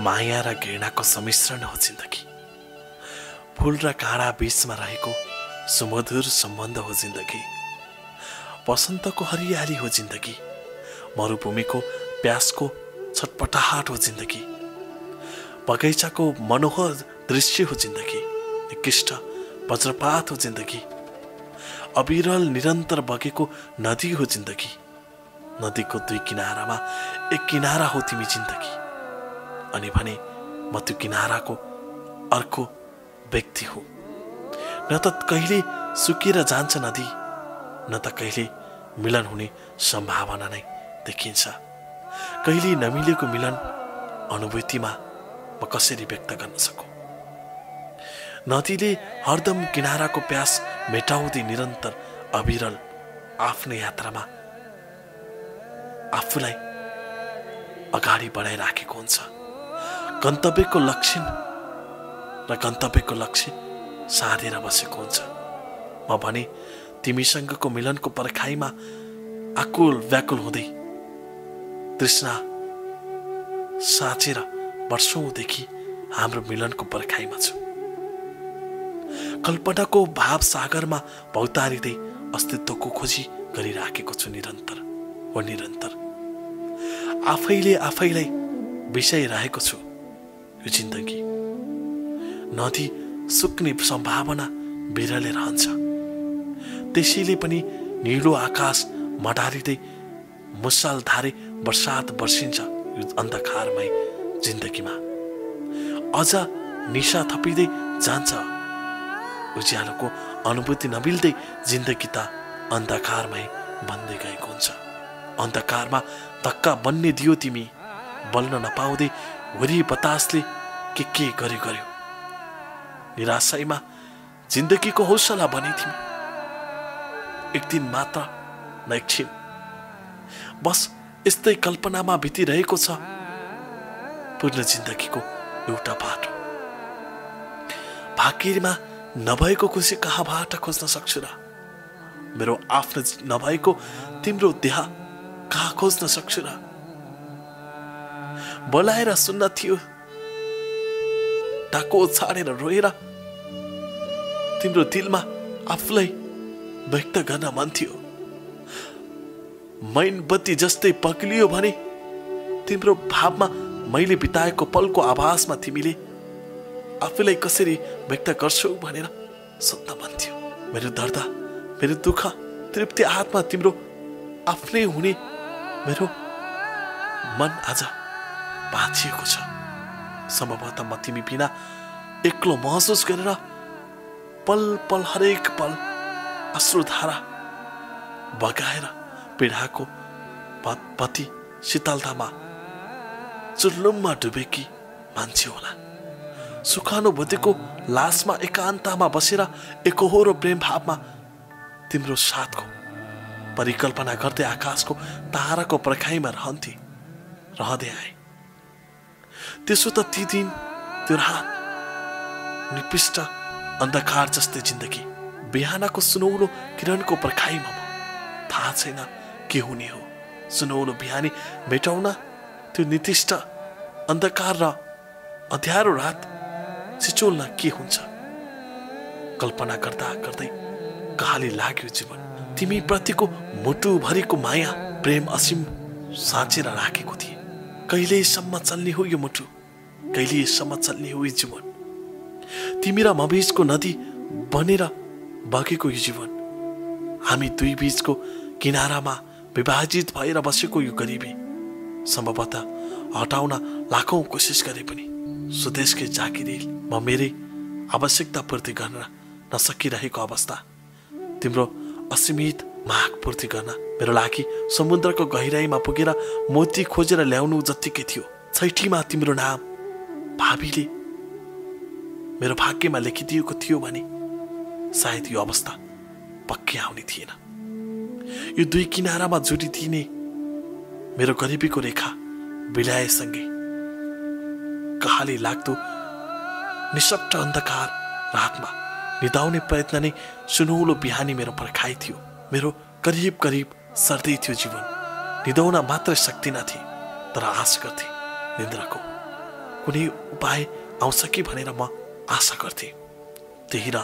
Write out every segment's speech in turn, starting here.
माया र घृणाको सम्मिश्रण हो जिन्दगी। फूल र काँडा बीचमा रहेको सुमधुर सम्बन्ध हो जिन्दगी। वसन्तको हरियाली हो जिन्दगी। मरुभूमिको प्यासको छटपटाहट हो जिन्दगी। बगैँचाको मनोहर दृश्य हो जिन्दगी। निकृष्ट वज्रपात हो जिन्दगी। अविरल निरन्तर बगेको नदी हो जिन्दगी। नदीको दुई किनारामा एक किनारा हो तिमी जिन्दगी। अनि भने म त्यो किनाराको अर्को व्यक्ति हो। न त कहिले सुकेर जान्छ नदी, न त कहिले मिलन हुने सम्भावना नै देखिन्छ। कहिले नमिलेको मिलन अनुभूतिमा म कसरी व्यक्त गर्न सकूं। नदीले हरदम किनाराको प्यास मेटाउँदै निरन्तर अविरल आफ्नो यात्रामा आफूलाई अगाडि बढाइराखेको हुन्छ। गन्तव्यको लक्षण र गन्तव्यको लक्ष्य साधेर बसेको हुन्छ। म भने तिमीसँगको मिलनको पर्खाइमा आकुल व्याकुल हुँदै तृष्णा साँचेर वर्षौंदेखि हाम्रो मिलनको पर्खाइमा छु। कल्पनाको भाव सागरमा भौतारिँदै अस्तित्वको खोजी गरिराखेको छु निरन्तर व निरन्तर। आफैले आफैलाई बिसाइरहेको छु। यो जिन्दगी नदी सुक्ने सम्भावना बिरलै रहन्छ। त्यसैले पनि नीलो आकाश मडारिँदै मुसलधारे बर्सात बर्सिन्छ यो अन्धकारमय जिन्दगीमा। अझ निशा थपिँदै जान्छ। उज्यालोको अनुभूति नमिल्दै जिन्दगी त अन्धकारमय बन्दै गएको हुन्छ। अन्धकारमा धक्का बन्ने दियो तिमी। बल्न नपाउँदै वरी बतासले के गर्यो। निराशैमा जिन्दगीको हौसला बने तिमी। एक दिन मात्र न एकछिन बस यस्तै कल्पनामा बितिरहेको छ पूर्ण जिन्दगीको एउटा बाटो। भाग्यमा नभएको खुसी कहाँबाट खोज्न सक्छु र? मेरो आफ्नो नभएको तिम्रो देह कहाँ खोज्न सक्छु र? बोलाएर सुन्न थियो, टाको छाडेर रोएर तिम्रो दिलमा आफूलाई व्यक्त गर्न मन थियो। मैनबत्ती जस्तै पग्लियो भने तिम्रो भावमा मैले बिताएको पलको आभासमा तिमीले आफूलाई कसरी व्यक्त गर्छौ भनेर सोध्न मन थियो। मेरो दर्द, मेरो दुःख, तृप्ति आत्मा तिम्रो आफ्नै हुने मेरो मन आज भाँचिएको छ। सम्भवतः म तिमी बिना एक्लो महसुस गरेर पल पल हरेक पल अश्रुधारा बगाएर पीडाको पति शीतलतामा चुर्लुममा डुबेकी मान्छे होला। सुखानुभूतिको लासमा एकान्तमा बसेर एकहोरो प्रेम भावमा तिम्रो साथको परिकल्पना गर्दै आकाशको ताराको पर्खाइमा रहँदै आए। त्यसो त ती दिन त्यो रात निपिष्ट अन्धकार जस्तै जिन्दगी बिहानको सुनौलो किरणको पर्खाइमा थाहा छैन के हुने हो। सुनौलो बिहानी मेटाउन त्यो नितिष्ट अन्धकार र अँध्यारो रात सिचोल्न के हुन्छ। कल्पना गर्दा गर्दै कहाली लाग्यो जीवन। तिमी प्रतिको मुटुभरिको माया प्रेम असीम साँचेर राखेको थिए। कहिलेसम्म चल्ने हो यो मुटु, कहिलेसम्म चल्ने हो यो जीवन। तिमी र म बीचको नदी बनेर बगेको यो जीवन। हामी दुई बीचको किनारामा विभाजित भएर बसेको यो गरिबी सम्भवतः हटाउन लाखौं कोसिस गरे पनि स्वदेशकै जागिरी म मेरै आवश्यकता पूर्ति गर्न नसकिरहेको अवस्था। तिम्रो असीमित माग पूर्ति गर्न मेरो लागि समुद्रको गहिराईमा पुगेर मोती खोजेर ल्याउनु जत्तिकै थियो। छैठीमा तिम्रो नाम भावीले मेरो भाग्यमा लेखिदिएको थियो भने सायद यो अवस्था पक्कै आउने थिएन। यो दुई किनारामा जोडिदिने मेरो गरिबीको रेखा बिलाएसँगै कहाली लाग्दो निशब्द अन्धकार रातमा निदाउने प्रयत्न नै सुनौलो बिहानी मेरो पर्खाइ थियो। मेरो करिब करिब सर्दै थियो जीवन। निदाउन मात्र सक्दिन थिए तर आश गर्थे निन्द्राको कुनै उपाय आउँछ कि भनेर म आशा गर्थेँ। त्यही र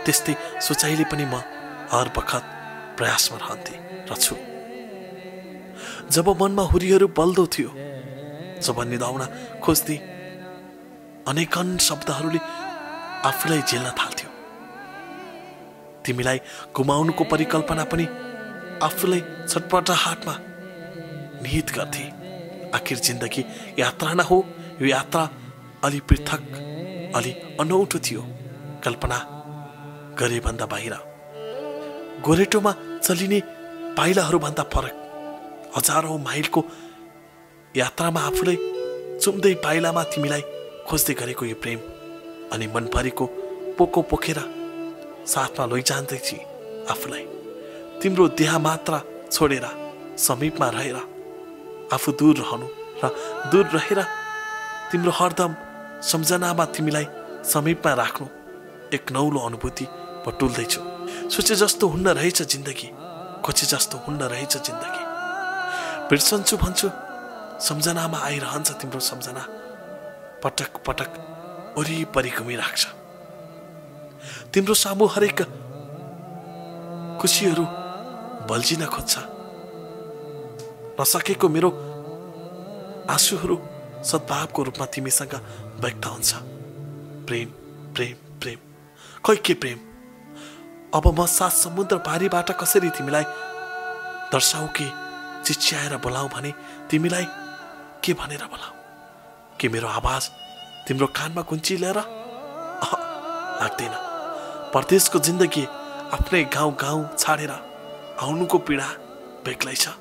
त्यस्तै सोचाइले पनि म हर बखत प्रयासमा रहन्थेँ र छु। जब मनमा हुरीहरू बल्दो थियो, जब निदाउन खोज्थे, अनेकन शब्दहरूले आफूलाई झेल्न थाल्थ्यो। तिमीलाई गुमाउनुको परिकल्पना पनि आफूलाई छटपटाहटमा निहित गर्थे। आखिर जिन्दगी यात्रा न हो, यो यात्रा अलि पृथक, अलि अनौठो थियो। कल्पना गरे भन्दा बाहिर, गोरेटोमा चलिने पाइलाहरूभन्दा फरक। हजारौं माइलको यात्रामा आफूलाई चुम्दै पाइलामा तिमीलाई खोज्दै गरेको यो प्रेम अनि मनभरिको पोको पोखेर साथमा लैजान्दैथी आफूलाई। तिम्रो देह मात्र छोडेर समीपमा रहेर आफू दूर रहनु र दूर रहेर तिम्रो हरदम सम्झनामा तिमीलाई समीपमा राख्नु एक नौलो अनुभूति बटुल्दैछु। सोचे जस्तो हुन्न रहेछ जिन्दगी, खोजे जस्तो हुन्न रहेछ जिन्दगी। बिर्सन्छु भन्छु, सम्झनामा आइरहन्छ तिम्रो सम्झना, पटक पटक वरिपरि घुमिराख्छ। तिम्रो सामु हरेक खुसीहरू बल्झिन खोज्छ। नसकेको मेरो आँसुहरू सद्भावको रूपमा तिमीसँग व्यक्त हुन्छ। प्रेम प्रेम प्रेम, खै के प्रेम? अब म 7 समुद्र पारीबाट कसरी तिमीलाई दर्शाऊ कि चिच्याएर बोलाऊ भने तिमीलाई के भनेर बोलाऊ? के मेरो आवाज तिम्रो कानमा गुन्चिलेर? लाग्दैन। परदेशको जिन्दगी, आफ्नै गाउँ गाउँ छाडेर आउनुको पीडा बेग्लै छ।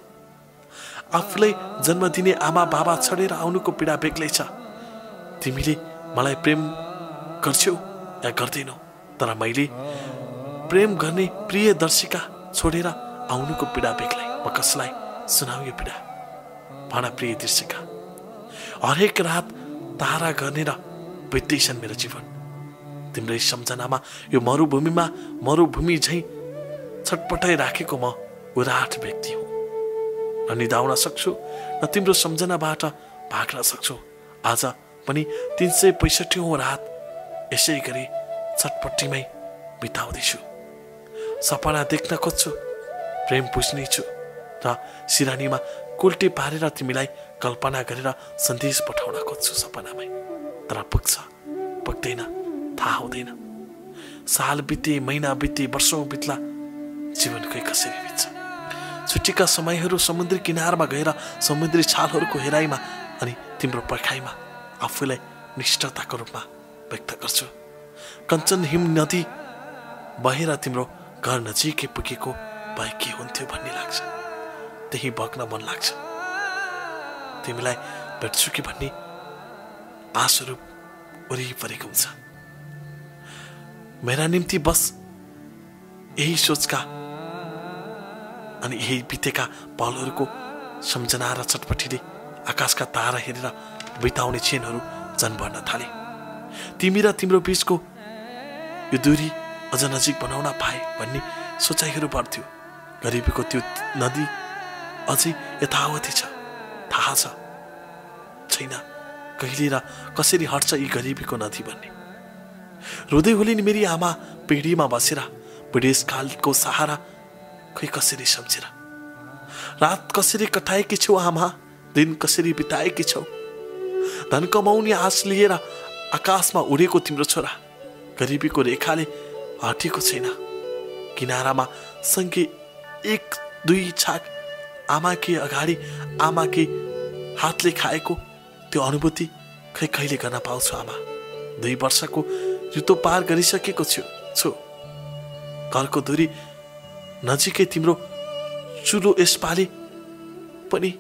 आफूलाई जन्म दिने आमा बाबा छोडेर आउनुको पीडा बेग्लै छ। तिमीले मलाई प्रेम गर्छौ या गर्दैनौ, तर मैले प्रेम गर्ने प्रिय दर्शिका छोडेर आउनुको पीडा बेग्लै। म कसलाई सुनाऊ यो पीडा? भन प्रिय दर्शिका। हरेक रात तारा गर्ने र बित्दैछन् मेरो जीवन। तिम्रै सम्झनामा यो मरुभूमि झैँ छटपटाइ राखेको म उदाठ व्यक्ति हुँ। न निदाउन सक्छु, न तिम्रो सम्झनाबाट भाग्न सक्छु। आज पनि 365औं रात यसै गरी छटपट्टीमै बिताउँदैछु। सपना देख्न खोज्छु, प्रेम बुझ्नेछु र सिरानीमा कुल्टी पारेर तिमीलाई कल्पना गरेर सन्देश पठाउन खोज्छु सपनामै। तर पुग्छ पुग्दैन थाहा हुँदैन। साल बिते, महिना बिते, वर्षौं बित्ला, जीवन खै कसरी बित्छ। छुट्टीका समयहरू समुद्री किनारमा गएर समुद्री छालहरूको हेराइमा अनि तिम्रो पर्खाइमा आफूलाई निष्ठताको रूपमा व्यक्त गर्छु। कञ्चन हिम नदी बहेर तिम्रो घर नजिकै पुगेको भए के हुन्थ्यो भन्ने लाग्छ। त्यही बग्न मन लाग्छ। तिमीलाई भेट्छु कि भन्ने आँसुहरू वरिपरि घुम्छ। मेरा निम्ति बस यही सोचका अनि यही बितेका पलहरूको सम्झना र चटपटीले आकाशका तारा हेरेर बिताउने क्षणहरू झन् बढ्न थाले। तिमी र तिम्रो बीचको यो दूरी अझ नजिक बनाउन पाए भन्ने सोचाइहरू बढ्थ्यो। गरिबीको त्यो नदी अझै यथावतै छ। थाहा छैन कहिले र कसरी हट्छ यी गरिबीको नदी भन्ने। रोदै होलिन् मेरी आमा पिँढीमा बसेर, बुढेसकालको सहारा खै कसरी सम्झेर। रात कसरी कटाएकी छौ आमा, दिन कसरी बिताएकी छौ। धन कमाउने आश लिएर आकाशमा उडेको तिम्रो छोरा गरिबीको रेखाले हटेको छैन। किनारामा सँगै 1-2 छाक आमाकै अगाडि आमाकै हातले खाएको त्यो अनुभूति खै कहिले गर्न पाउँछु आमा। 2 वर्षको ऋतु पार गरिसकेको छु। घरको दूरी नजिकै तिम्रो चुलो यसपालि पनि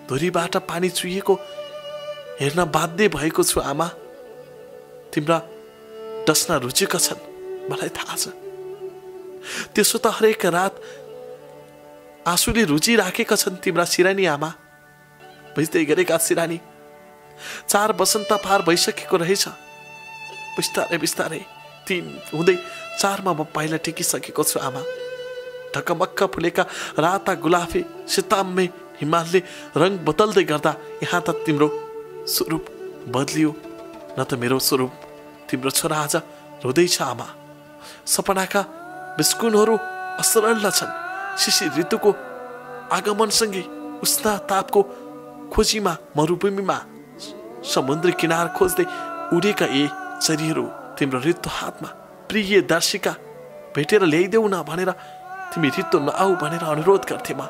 धुरीबाट पानी चुहिएको हेर्न बाध्य भएको छु आमा। तिम्रा डस्न रुचेका छन् मलाई थाहा छ। त्यसो त हरेक रात आँसुले रुचि राखेका छन् तिम्रा सिरानी आमा। बुझ्दै गरेका सिरानी, 4 वसन्त पार भइसकेको रहेछ। बिस्तारै बिस्तारै 3 हुँदै 4मा म पाइला टेकिसकेको छु आमा। ढकमक्क फुलेका राता गुलाफी सिताम्मे हिमालले रङ बदल्दै गर्दा यहाँ त तिम्रो स्वरूप बदलियो न त मेरो स्वरूप। तिम्रो छोरा आज रोँदैछ आमा। सपनाका बिस्कुनहरू असरल छन्। शिशिर ऋतुको आगमनसँगै उष्ण तापको खोजीमा मरुभूमिमा समुद्री किनार खोज्दै उडेका चरीहरू तिम्रो रित्तो हातमा। प्रिय दर्शिका भेटेर ल्याइदेऊ न भनेर तिमी रित्तो नआऊ भनेर अनुरोध गर्थे। म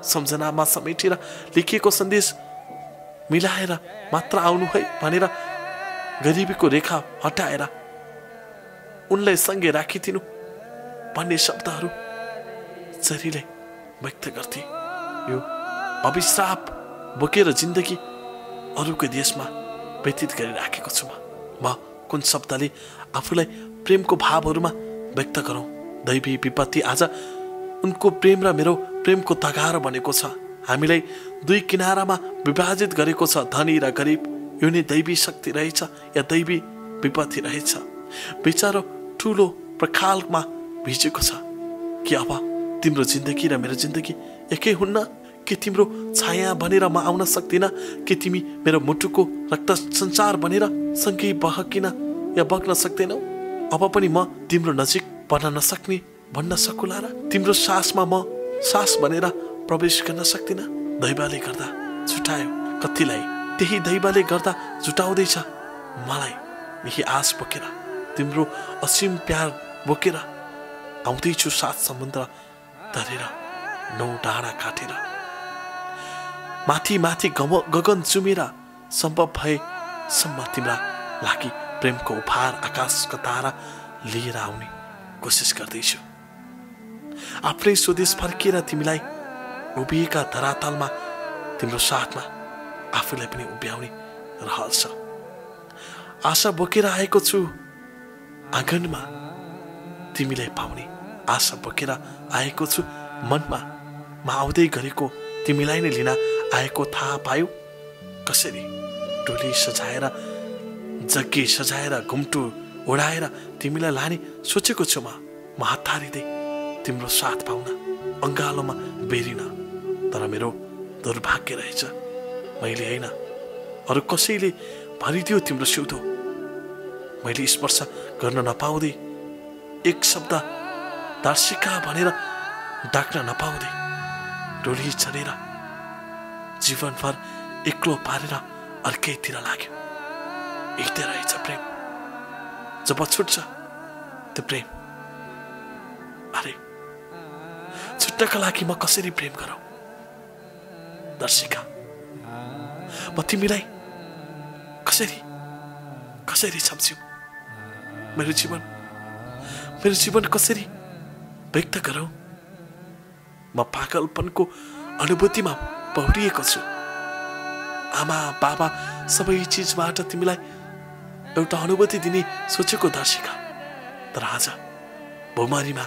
सम्झनामा समेटेर लेखिएको सन्देश मिलाएर मात्र आउनु है भनेर गरिबीको रेखा हटाएर उनलाई सँगै राखिदिनु भन्ने शब्दहरू चरीले व्यक्त गर्थे। यो अभिश्राप बोकेर जिन्दगी अरूको देशमा व्यतीत गरिराखेको छु। म कुन शब्दले आफूलाई प्रेमको भावहरूमा व्यक्त गरौँ? दैवी विपत्ति आज उनको प्रेम र मेरो प्रेमको तगारो बनेको छ। हामीलाई दुई किनारामा विभाजित गरेको छ, धनी र गरिब। यो नै दैवी शक्ति रहेछ या दैवी विपत्ति रहेछ? विचारो ठुलो प्रखालमा भिजेको छ कि अब तिम्रो जिन्दगी र मेरो जिन्दगी एकै हुन्न? के तिम्रो छाया बनेर म आउन सक्दिनँ? के तिमी मेरो मुटुको रक्त संचार बनेर सँगै बहकिन या बग्न सक्दैनौ? अब पनि म तिम्रो नजिक पर्न नसक्ने भन्न सकुला र तिम्रो सासमा म सास बनेर प्रवेश गर्न सक्दिनँ? दैवले गर्दा झुटायो कतिलाई, त्यही दैवले गर्दा झुटाउँदैछ मलाई। यही आश बोकेर, तिम्रो असीम प्यार बोकेर आउँदैछु। 7 समुद्र तरेर 9 डाँडा काटेर, माथि माथि गगन चुमेर सम्भव भएसम्म तिम्रा लागि प्रेमको उपहार आकाशका तारा लिएर आउने कोसिस गर्दैछु। आफ्नै स्वदेश फर्किएर तिमीलाई उभिएका धरातलमा तिम्रो साथमा आफूलाई पनि उभ्याउने रहल छ। आशा बोकेर आएको छु आँगनमा तिमीलाई पाउने। आशा बोकेर आएको छु मनमा, म आउँदै गरेको तिमीलाई नै लिन आएको थाहा पायो? कसरी टोली सजाएर, जग्गी सजाएर, घुम्टो उडाएर तिमीलाई लाने सोचेको छु। म हतारिँदै तिम्रो साथ पाउन, अङ्गालोमा बेरिन। तर मेरो दुर्भाग्य रहेछ, मैले होइन अरू कसैले भरिदियो तिम्रो सिउँदो। मैले स्पर्श गर्न नपाउँदै, एक शब्द दर्शिका भनेर डाक्न नपाउँदै डोली चढेर जीवनभर एक्लो पारेर अर्कैतिर लाग्यो। यस्तै रहेछ प्रेम, जब छुट्छ त्यो प्रेम। अरे छुट्नका लागि म कसरी प्रेम गरौँ? दर्शिका, म तिमीलाई कसरी सम्झ्यौ? मेरो जीवन कसरी व्यक्त गरौँ? म पागलपनको अनुभूतिमा पौडिएको छु। आमा बाबा सबै चिजबाट तिमीलाई एउटा अनुभूति दिने सोचेको दर्शिका, तर आज भुमरीमा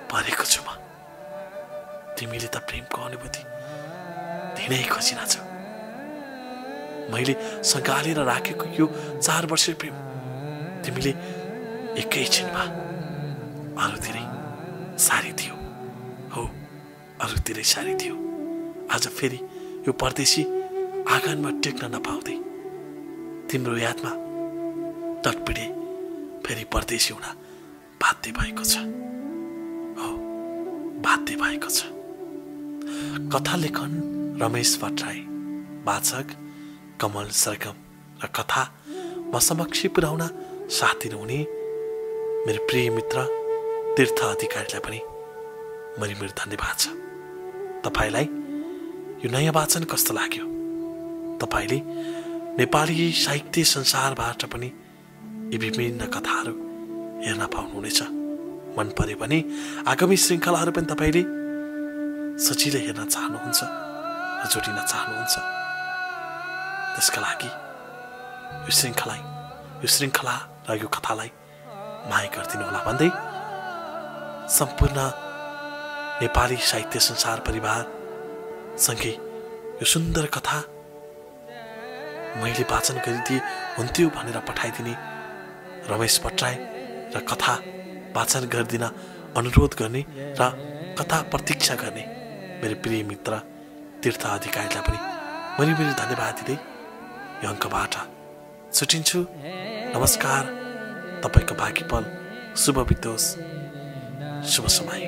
परेको छु म। तिमीले त प्रेमको अनुभूति दिनै खोजिनछौ। मैले सँगालेर राखेको यो 4 वर्षे प्रेम तिमीले एकैछिनमा अरूतिरै सारिदियो। हो, अरूतिरै सारिदियो। आज फेरि यो परदेशी आँगनमा टेक्न नपाउँदै तिम्रो यादमा तटपिडे फेरि परदेशी हुन बाध्य भएको छ। हो, बाध्य भएको छ। कथा लेखन रमेश भट्टराई, वाचक कमल सरगम र कथा म समक्ष पुर्याउन साथ दिनुहुने मेरो प्रिय मित्र तीर्थ अधिकारीलाई पनि मेरो धन्यवाद छ। तपाईलाई यो नयाँ वाचन कस्तो लाग्यो? तपाईले नेपाली साहित्य संसारबाट पनि यी विभिन्न कथाहरू हेर्न पाउनुहुनेछ। मन परे भने आगामी श्रृङ्खलाहरू पनि तपाईले सजिलै हेर्न चाहनुहुन्छ र जोडिन चाहनुहुन्छ। त्यसका लागि यो श्रृङ्खला र यो कथालाई माया गरिदिनु होला भन्दै सम्पूर्ण नेपाली साहित्य संसार परिवार सँगै यो सुन्दर कथा मैले वाचन गरिदिए हुन्थ्यो भनेर पठाइदिने रमेश भट्टराई र कथा वाचन गरिदिन अनुरोध गर्ने र कथा प्रतीक्षा गर्ने मेरो प्रिय मित्र तीर्थ अधिकारीलाई पनि मैले धन्यवाद दिँदै यो अङ्कबाट छुटिन्छु। नमस्कार। तपाईको बाँकी पल शुभ बितोस्। शुभ समय।